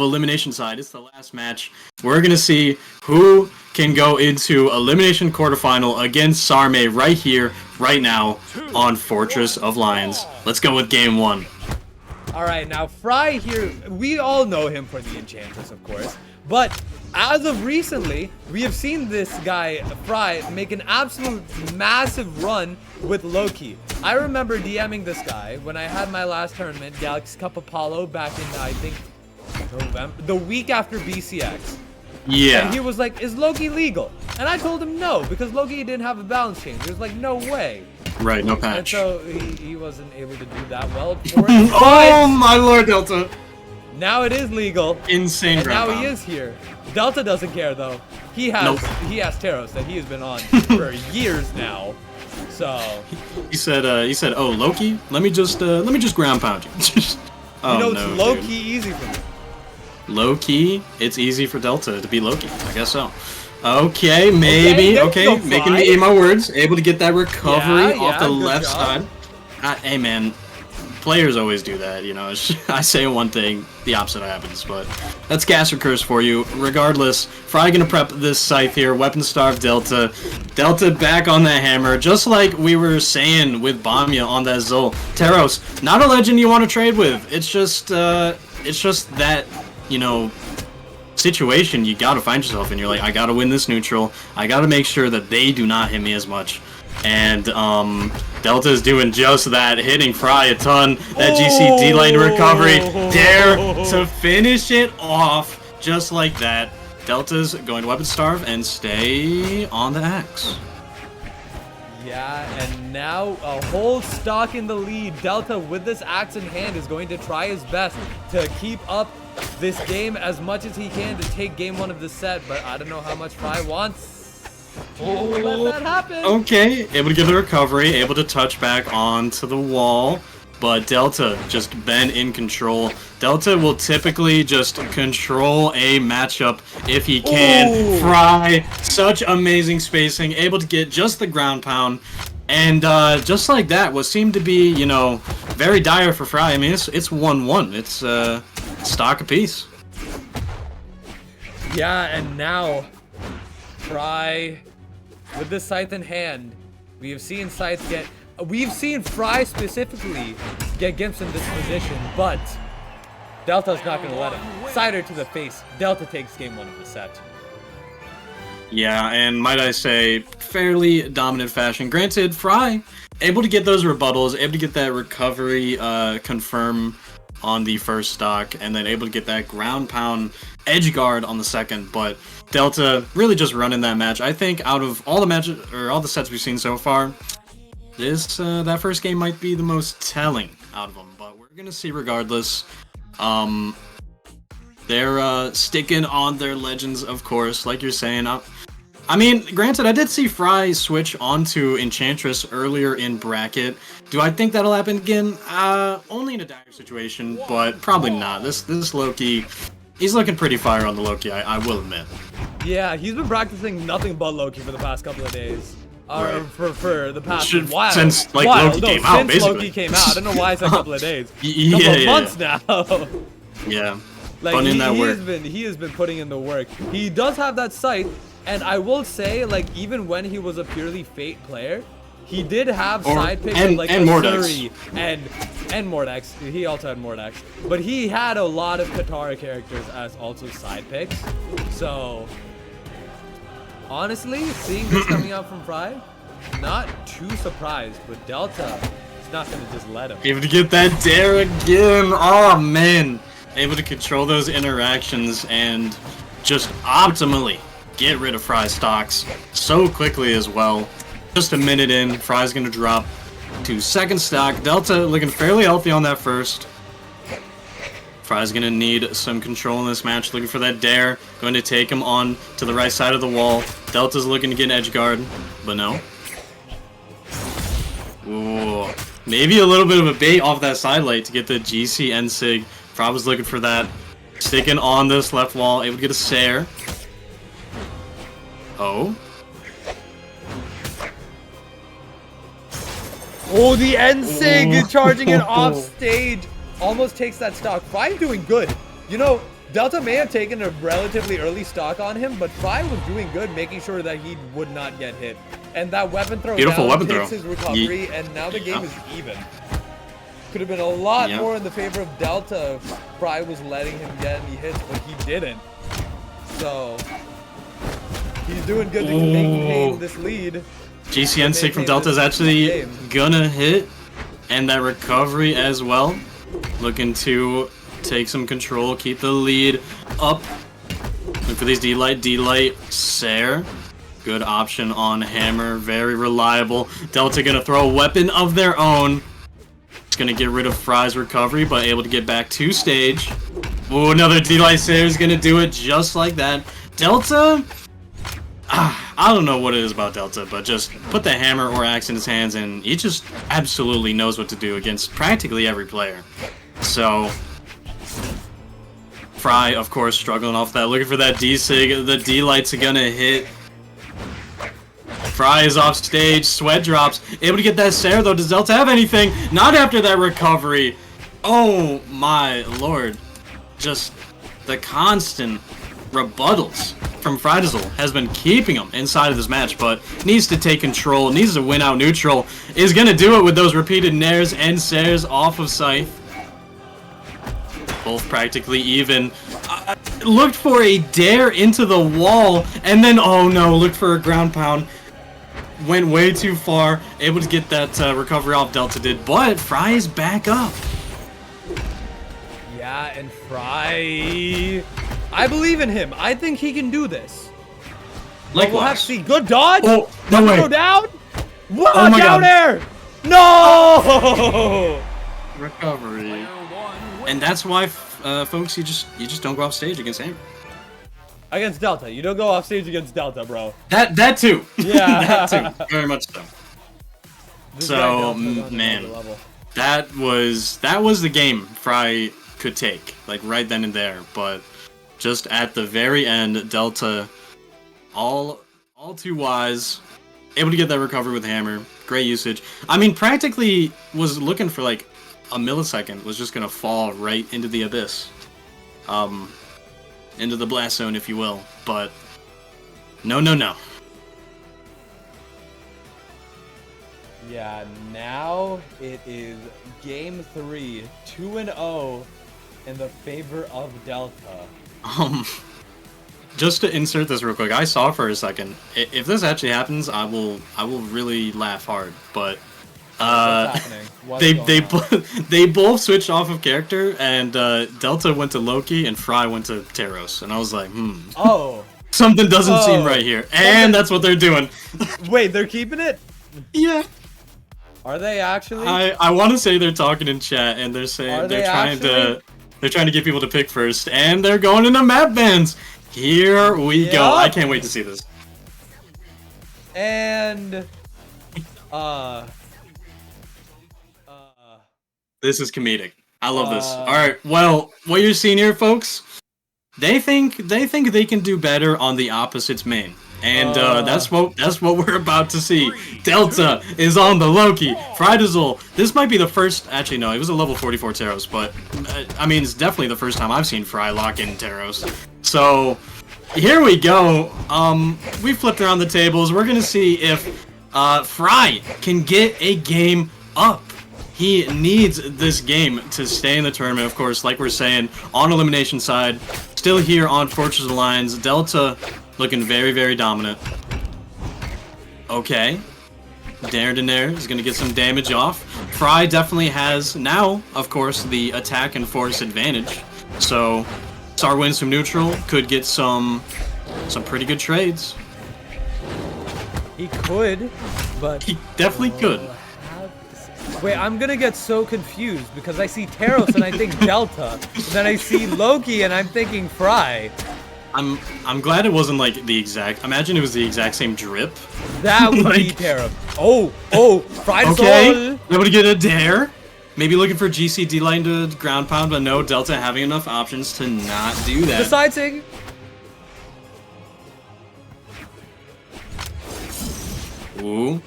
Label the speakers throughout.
Speaker 1: elimination side. It's the last match. We're gonna see who can go into elimination quarterfinal against Sarme right here, right now, on Fortress of Lions. Let's go with game 1.
Speaker 2: Alright, now Fry here, we all know him for the Enchantress, of course. But as of recently, we have seen this guy, Fry, make an absolute massive run with Loki. I remember DMing this guy when I had my last tournament, Galaxy Cup Apollo, back in, I think, November, the week after BCX.
Speaker 1: Yeah.
Speaker 2: And he was like, is Loki legal? And I told him no, because Loki didn't have a balance change. He was like, no way.
Speaker 1: Right, no
Speaker 2: And
Speaker 1: patch.
Speaker 2: so he wasn't able to do that well.
Speaker 1: Oh my lord, Delta.
Speaker 2: Now it is legal.
Speaker 1: Insane
Speaker 2: And now
Speaker 1: ground
Speaker 2: he
Speaker 1: pound.
Speaker 2: is here. Delta doesn't care though. He has Teros that he has been on for years now. So
Speaker 1: He said, oh Loki, let me just ground pound you. Oh,
Speaker 2: you know,
Speaker 1: no,
Speaker 2: it's low
Speaker 1: dude.
Speaker 2: key easy for me.
Speaker 1: Low key, it's easy for Delta to be Loki. I guess so. Okay, maybe.
Speaker 2: Okay,
Speaker 1: Okay,
Speaker 2: there's no
Speaker 1: making me
Speaker 2: fight.
Speaker 1: eat my words. Able to get that recovery
Speaker 2: Yeah,
Speaker 1: off the
Speaker 2: good
Speaker 1: left
Speaker 2: job.
Speaker 1: side. Hey man, players always do that. You know, I say one thing, the opposite happens. But that's gas or curse for you. Regardless, Fry gonna prep this scythe here. Weapon starve Delta. Delta back on that hammer, just like we were saying with Bamya on that Zol. Teros, not a legend you want to trade with. It's just that, you know, situation you gotta find yourself in. You're like, I gotta win this neutral. I gotta make sure that they do not hit me as much. And Delta is doing just that, hitting Fry a ton. That GCD lane recovery, dare to finish it off just like that. Delta's going to weapon starve and stay on the axe.
Speaker 2: Yeah, and now a whole stock in the lead. Delta, with this axe in hand, is going to try his best to keep up this game as much as he can to take game 1 of the set, but I don't know how much Fry wants to let that happen.
Speaker 1: Okay, able to get the recovery, able to touch back onto the wall, but Delta just been in control. Delta will typically just control a matchup if he can.
Speaker 2: Ooh.
Speaker 1: Fry, such amazing spacing, able to get just the ground pound. And just like that, what seemed to be, you know, very dire for Fry. I mean, it's 1-1. It's stock apiece.
Speaker 2: Yeah, and now Fry with the scythe in hand. We've seen Fry specifically get Gimps in this position, but Delta's not gonna let him. Cider to the face. Delta takes game 1 of the set.
Speaker 1: Yeah, and might I say, fairly dominant fashion. Granted, Fry able to get those rebuttals, able to get that recovery confirm on the first stock, and then able to get that ground pound edge guard on the second. But Delta really just running that match. I think out of all the matches or all the sets we've seen so far, this that first game might be the most telling out of them. But we're gonna see regardless. They're sticking on their legends, of course, like you're saying. I mean, granted, I did see Fry switch onto Enchantress earlier in bracket. Do I think that'll happen again? Only in a dire situation, but probably not. This Loki, he's looking pretty fire on the Loki, I will admit.
Speaker 2: Yeah, he's been practicing nothing but Loki for the past couple of days.
Speaker 1: Right.
Speaker 2: For the past while.
Speaker 1: Since like Loki came out,
Speaker 2: since
Speaker 1: basically.
Speaker 2: Loki came out. I don't know why it's a couple of days.
Speaker 1: Yeah,
Speaker 2: couple of
Speaker 1: yeah,
Speaker 2: months now.
Speaker 1: Yeah.
Speaker 2: Like
Speaker 1: Putting in that work.
Speaker 2: he has been putting in the work. He does have that sight, and I will say, like, even when he was a purely Fate player, he did have side picks like Asuri and Mordex. He also had Mordex, but he had a lot of Katara characters as also side picks. So honestly, seeing this coming out from Fry, not too surprised. But Delta is not gonna just let him.
Speaker 1: Able to get that dare again. Oh man. Able to control those interactions and just optimally get rid of Fry's stocks so quickly as well. Just a minute in, Fry's gonna drop to second stock. Delta looking fairly healthy on that first. Fry's gonna need some control in this match, looking for that dare. Going to take him on to the right side of the wall. Delta's looking to get an edge guard, but no. Ooh, maybe a little bit of a bait off that side light to get the GC and Sig. Fry was looking for that. Sticking on this left wall, able to get a Sair. Oh.
Speaker 2: Oh, the N-Sig charging it off stage. Almost takes that stock. Fry doing good. You know, Delta may have taken a relatively early stock on him, but Fry was doing good, making sure that he would not get hit. And that weapon throw
Speaker 1: Beautiful weapon throw.
Speaker 2: his recovery, and now the game is even. Could have been a lot more in the favor of Delta if Fry was letting him get any hits, but he didn't. So he's doing good to maintain this lead.
Speaker 1: GCN stick from Delta is actually gonna hit, and that recovery as well. Looking to take some control, keep the lead up. Look for these D-Light, Sair. Good option on Hammer, very reliable. Delta gonna throw a weapon of their own. It's gonna get rid of Fry's recovery, but able to get back to stage. Ooh, another D-Light Sair is gonna do it just like that. Delta, I don't know what it is about Delta, but just put the hammer or axe in his hands and he just absolutely knows what to do against practically every player. So, Fry, of course, struggling off that, looking for that D-Sig. The D-Light's gonna hit. Fry is off stage, sweat drops. Able to get that Sair though. Does Delta have anything? Not after that recovery. Oh my lord. Just the constant rebuttals from FryDasOle has been keeping him inside of this match, but needs to take control, needs to win out neutral. Is gonna do it with those repeated nairs and Sairs off of Scythe. Both practically even. Looked for a dare into the wall, and then, oh no, looked for a ground pound. Went way too far, able to get that recovery off Delta did, but Fry is back up.
Speaker 2: Yeah, and Fry, I believe in him. I think he can do this.
Speaker 1: Likewise.
Speaker 2: We'll have to see. Good dodge.
Speaker 1: Oh, no way.
Speaker 2: Go down. Wow,
Speaker 1: oh my
Speaker 2: down
Speaker 1: God.
Speaker 2: air. No.
Speaker 1: Recovery. And that's why, folks, you just don't go off stage against Hammer.
Speaker 2: Against Delta, you don't go off stage against Delta, bro.
Speaker 1: That too.
Speaker 2: Yeah,
Speaker 1: that too. Very much so. So, man, that was the game Fry could take, like right then and there. But just at the very end, Delta, all too wise, able to get that recovery with Hammer. Great usage. I mean, practically was looking for like a millisecond, was just gonna fall right into the abyss, into the blast zone, if you will. But no.
Speaker 2: Yeah, now it is game 3, 2-0 in the favor of Delta.
Speaker 1: Just to insert this real quick, I saw for a second. If this actually happens, I will really laugh hard. But they both switched off of character, and Delta went to Loki and Fry went to Taros, and I was like,
Speaker 2: Oh.
Speaker 1: Something doesn't seem right here, and that's what they're doing.
Speaker 2: Wait, they're keeping it?
Speaker 1: Yeah.
Speaker 2: Are they actually?
Speaker 1: I want to say they're talking in chat, and they're saying they're trying to get people to pick first, and they're going into map bans. Here we go. I can't wait to see this.
Speaker 2: And
Speaker 1: this is comedic. I love this. All right. Well, what you're seeing here, folks, they think they can do better on the opposite's main. And that's what we're about to see. Delta is on the Loki. FryDasOle. This might be the first. Actually, no, it was a level 44 Taros, but I mean, it's definitely the first time I've seen Fry lock in Taros. So here we go. We flipped around the tables. We're gonna see if Fry can get a game up. He needs this game to stay in the tournament, of course, like we're saying, on elimination side. Still here on Fortress Alliance. Delta looking very, very dominant. Okay. Dair is going to get some damage off. Fry definitely has now, of course, the attack and force advantage. So, Star wins from neutral. Could get some pretty good trades.
Speaker 2: He could, but...
Speaker 1: He definitely could.
Speaker 2: Wait, I'm gonna get so confused because I see Taros and I think Delta, and then I see Loki and I'm thinking Fry.
Speaker 1: I'm glad it wasn't like the exact. Imagine it was the exact same drip.
Speaker 2: That would be terrible. Oh, FryDasOle.
Speaker 1: Okay, able to get a dare. Maybe looking for GCD line to ground pound, but no, Delta having enough options to not do that.
Speaker 2: The side sig.
Speaker 1: Ooh,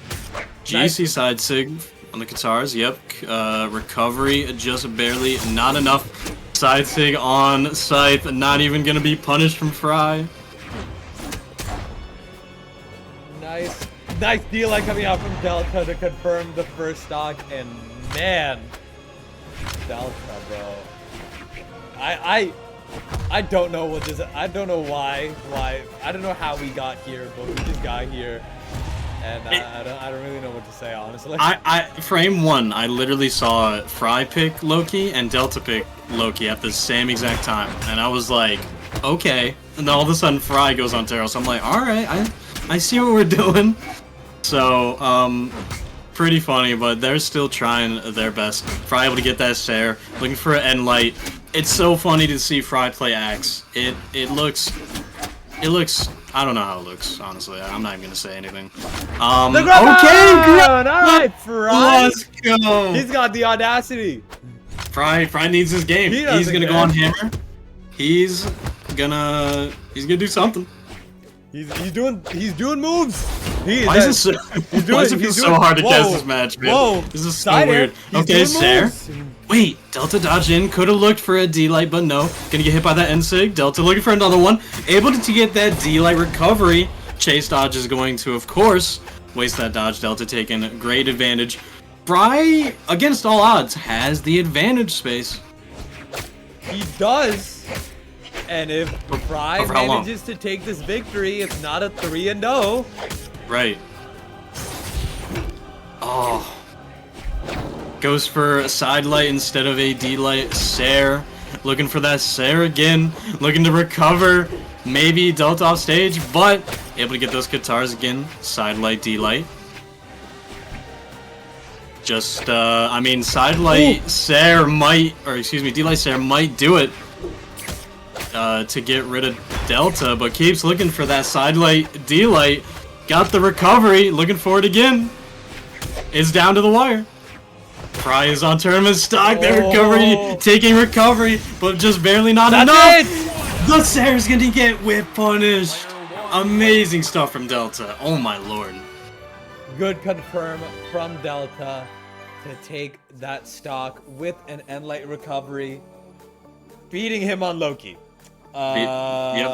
Speaker 1: GC side sig on the guitars. Yep, recovery just barely, not enough. Side sig on Scythe, not even gonna be punished from Fry.
Speaker 2: Nice D-Line coming out from Delta to confirm the first stock, and man, Delta, bro. I don't know what this. I don't know why. I don't know how we got here, but we just got here, and I don't really know what to say, honestly.
Speaker 1: Frame 1, I literally saw Fry pick Loki and Delta pick Loki at the same exact time, and I was like, okay. And then all of a sudden Fry goes on Terrell, so I'm like, all right, I see what we're doing. So, pretty funny, but they're still trying their best. Fry able to get that Sair, looking for an end light. It's so funny to see Fry play Axe. It looks, I don't know how it looks, honestly. I'm not even gonna say anything. Okay, great!
Speaker 2: Alright, Fry!
Speaker 1: Let's go!
Speaker 2: He's got the audacity!
Speaker 1: Fry needs his game. He's gonna go on Hammer. He's gonna do something.
Speaker 2: He's doing moves.
Speaker 1: Why does it feel so hard to cast this match, man?
Speaker 2: Whoa.
Speaker 1: This is so weird. Okay, Sair. Wait, Delta dodge in. Could have looked for a D-Light, but no. Gonna get hit by that N-Sig. Delta looking for another one. Able to get that D-Light recovery. Chase dodge is going to, of course, waste that dodge. Delta taking great advantage. Fry, against all odds, has the advantage space.
Speaker 2: He does. And if Fry manages to take this victory, it's not a 3-0.
Speaker 1: Right. Oh. Goes for a side light instead of a D-Light. Sair. Looking for that Sair again. Looking to recover. Maybe Delta off stage, but able to get those guitars again. Side light, D-Light. Just, I mean, side light Sair might, or excuse me, D-Light Sair might do it. To get rid of Delta, but keeps looking for that side light, D-Light. Got the recovery, looking for it again. It's down to the wire. Fry is on tournament stock, the recovery, taking recovery, but just barely not enough. The Sair's gonna get whip punished. Amazing stuff from Delta, oh my lord.
Speaker 2: Good confirm from Delta to take that stock with an end light recovery, beating him on Loki.
Speaker 1: Yep.